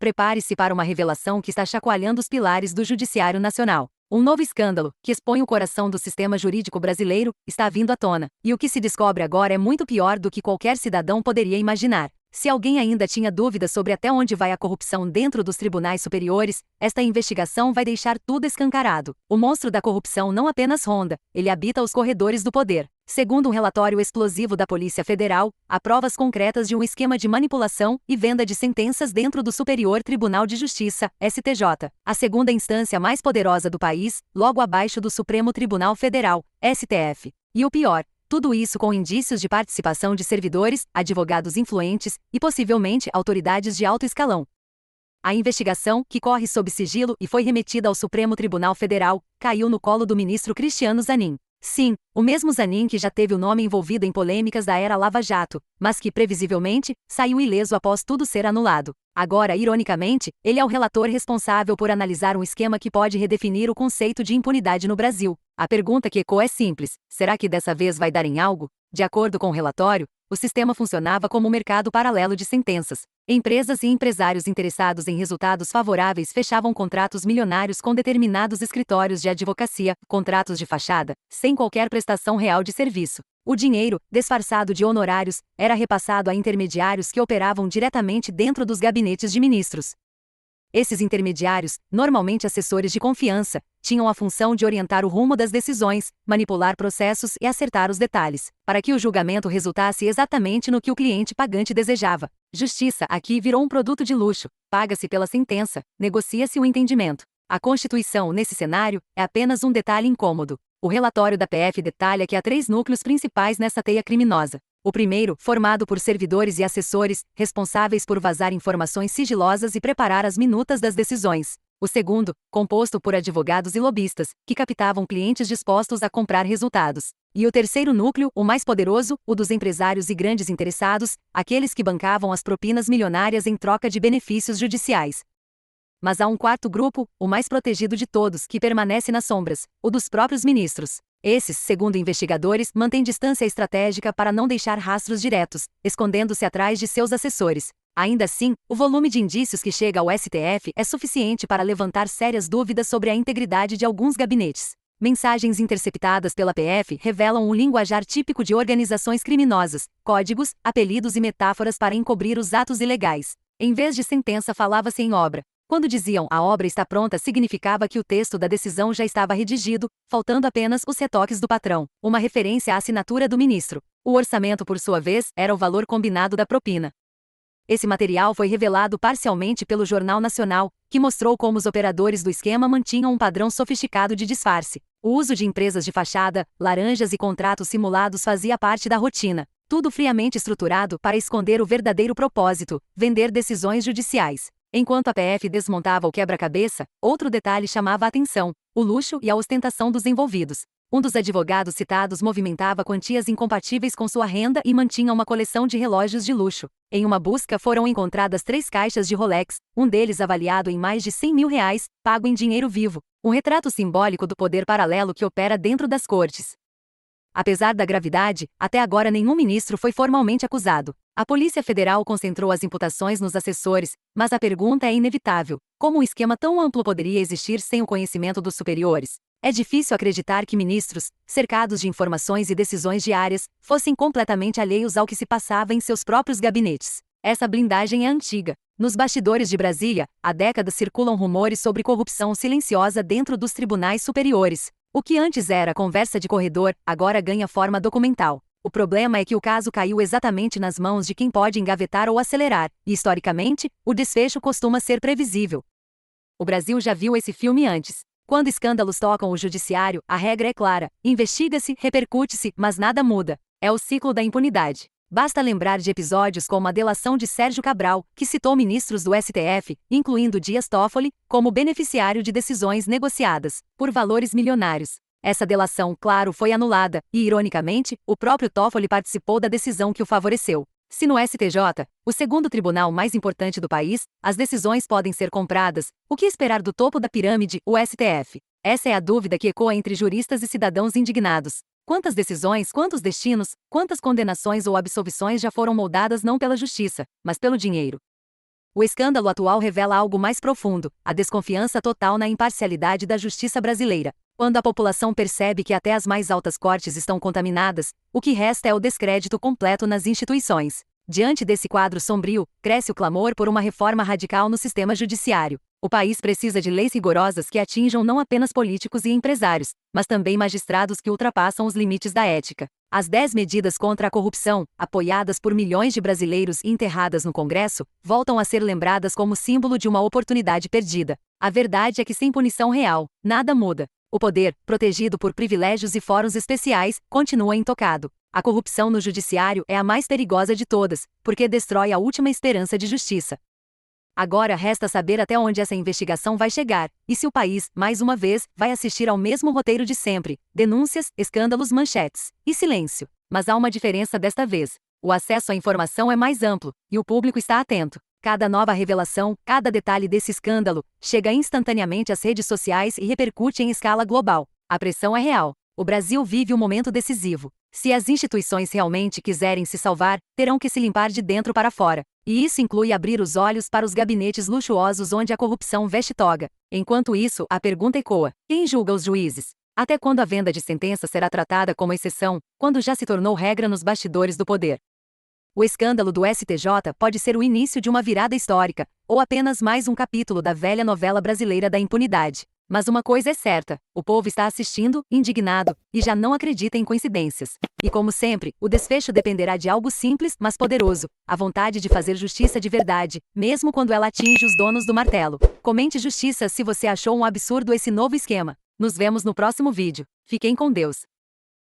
Prepare-se para uma revelação que está chacoalhando os pilares do Judiciário Nacional. Um novo escândalo, que expõe o coração do sistema jurídico brasileiro, está vindo à tona. E o que se descobre agora é muito pior do que qualquer cidadão poderia imaginar. Se alguém ainda tinha dúvidas sobre até onde vai a corrupção dentro dos tribunais superiores, esta investigação vai deixar tudo escancarado. O monstro da corrupção não apenas ronda, ele habita os corredores do poder. Segundo um relatório explosivo da Polícia Federal, há provas concretas de um esquema de manipulação e venda de sentenças dentro do Superior Tribunal de Justiça, STJ, a segunda instância mais poderosa do país, logo abaixo do Supremo Tribunal Federal, STF. E o pior, tudo isso com indícios de participação de servidores, advogados influentes e possivelmente autoridades de alto escalão. A investigação, que corre sob sigilo e foi remetida ao Supremo Tribunal Federal, caiu no colo do ministro Cristiano Zanin. Sim, o mesmo Zanin que já teve o nome envolvido em polêmicas da era Lava Jato, mas que, previsivelmente, saiu ileso após tudo ser anulado. Agora, ironicamente, ele é o relator responsável por analisar um esquema que pode redefinir o conceito de impunidade no Brasil. A pergunta que ecoa é simples: será que dessa vez vai dar em algo? De acordo com o relatório, o sistema funcionava como um mercado paralelo de sentenças. Empresas e empresários interessados em resultados favoráveis fechavam contratos milionários com determinados escritórios de advocacia, contratos de fachada, sem qualquer prestação real de serviço. O dinheiro, disfarçado de honorários, era repassado a intermediários que operavam diretamente dentro dos gabinetes de ministros. Esses intermediários, normalmente assessores de confiança, tinham a função de orientar o rumo das decisões, manipular processos e acertar os detalhes, para que o julgamento resultasse exatamente no que o cliente pagante desejava. Justiça aqui virou um produto de luxo, paga-se pela sentença, negocia-se o entendimento. A Constituição, nesse cenário, é apenas um detalhe incômodo. O relatório da PF detalha que há 3 núcleos principais nessa teia criminosa. O primeiro, formado por servidores e assessores, responsáveis por vazar informações sigilosas e preparar as minutas das decisões. O segundo, composto por advogados e lobistas, que captavam clientes dispostos a comprar resultados. E o terceiro núcleo, o mais poderoso, o dos empresários e grandes interessados, aqueles que bancavam as propinas milionárias em troca de benefícios judiciais. Mas há um quarto grupo, o mais protegido de todos, que permanece nas sombras, o dos próprios ministros. Esses, segundo investigadores, mantêm distância estratégica para não deixar rastros diretos, escondendo-se atrás de seus assessores. Ainda assim, o volume de indícios que chega ao STF é suficiente para levantar sérias dúvidas sobre a integridade de alguns gabinetes. Mensagens interceptadas pela PF revelam um linguajar típico de organizações criminosas, códigos, apelidos e metáforas para encobrir os atos ilegais. Em vez de sentença, falava-se em obra. Quando diziam "a obra está pronta", significava que o texto da decisão já estava redigido, faltando apenas os retoques do patrão, uma referência à assinatura do ministro. O orçamento, por sua vez, era o valor combinado da propina. Esse material foi revelado parcialmente pelo Jornal Nacional, que mostrou como os operadores do esquema mantinham um padrão sofisticado de disfarce. O uso de empresas de fachada, laranjas e contratos simulados fazia parte da rotina. Tudo friamente estruturado para esconder o verdadeiro propósito: vender decisões judiciais. Enquanto a PF desmontava o quebra-cabeça, outro detalhe chamava a atenção: o luxo e a ostentação dos envolvidos. Um dos advogados citados movimentava quantias incompatíveis com sua renda e mantinha uma coleção de relógios de luxo. Em uma busca foram encontradas 3 caixas de Rolex, um deles avaliado em mais de R$100 mil, pago em dinheiro vivo. Um retrato simbólico do poder paralelo que opera dentro das cortes. Apesar da gravidade, até agora nenhum ministro foi formalmente acusado. A Polícia Federal concentrou as imputações nos assessores, mas a pergunta é inevitável: como um esquema tão amplo poderia existir sem o conhecimento dos superiores? É difícil acreditar que ministros, cercados de informações e decisões diárias, fossem completamente alheios ao que se passava em seus próprios gabinetes. Essa blindagem é antiga. Nos bastidores de Brasília, há décadas circulam rumores sobre corrupção silenciosa dentro dos tribunais superiores. O que antes era conversa de corredor, agora ganha forma documental. O problema é que o caso caiu exatamente nas mãos de quem pode engavetar ou acelerar, e historicamente, o desfecho costuma ser previsível. O Brasil já viu esse filme antes. Quando escândalos tocam o judiciário, a regra é clara: investiga-se, repercute-se, mas nada muda. É o ciclo da impunidade. Basta lembrar de episódios como a delação de Sérgio Cabral, que citou ministros do STF, incluindo Dias Toffoli, como beneficiário de decisões negociadas por valores milionários. Essa delação, claro, foi anulada, e, ironicamente, o próprio Toffoli participou da decisão que o favoreceu. Se no STJ, o segundo tribunal mais importante do país, as decisões podem ser compradas, o que esperar do topo da pirâmide, o STF? Essa é a dúvida que ecoa entre juristas e cidadãos indignados. Quantas decisões, quantos destinos, quantas condenações ou absolvições já foram moldadas não pela justiça, mas pelo dinheiro? O escândalo atual revela algo mais profundo: a desconfiança total na imparcialidade da justiça brasileira. Quando a população percebe que até as mais altas cortes estão contaminadas, o que resta é o descrédito completo nas instituições. Diante desse quadro sombrio, cresce o clamor por uma reforma radical no sistema judiciário. O país precisa de leis rigorosas que atinjam não apenas políticos e empresários, mas também magistrados que ultrapassam os limites da ética. As 10 medidas contra a corrupção, apoiadas por milhões de brasileiros e enterradas no Congresso, voltam a ser lembradas como símbolo de uma oportunidade perdida. A verdade é que sem punição real, nada muda. O poder, protegido por privilégios e fóruns especiais, continua intocado. A corrupção no judiciário é a mais perigosa de todas, porque destrói a última esperança de justiça. Agora resta saber até onde essa investigação vai chegar, e se o país, mais uma vez, vai assistir ao mesmo roteiro de sempre: denúncias, escândalos, manchetes e silêncio. Mas há uma diferença desta vez. O acesso à informação é mais amplo, e o público está atento. Cada nova revelação, cada detalhe desse escândalo, chega instantaneamente às redes sociais e repercute em escala global. A pressão é real. O Brasil vive um momento decisivo. Se as instituições realmente quiserem se salvar, terão que se limpar de dentro para fora. E isso inclui abrir os olhos para os gabinetes luxuosos onde a corrupção veste toga. Enquanto isso, a pergunta ecoa: quem julga os juízes? Até quando a venda de sentença será tratada como exceção, quando já se tornou regra nos bastidores do poder? O escândalo do STJ pode ser o início de uma virada histórica, ou apenas mais um capítulo da velha novela brasileira da impunidade. Mas uma coisa é certa: o povo está assistindo, indignado, e já não acredita em coincidências. E como sempre, o desfecho dependerá de algo simples, mas poderoso: a vontade de fazer justiça de verdade, mesmo quando ela atinge os donos do martelo. Comente justiça se você achou um absurdo esse novo esquema. Nos vemos no próximo vídeo. Fiquem com Deus.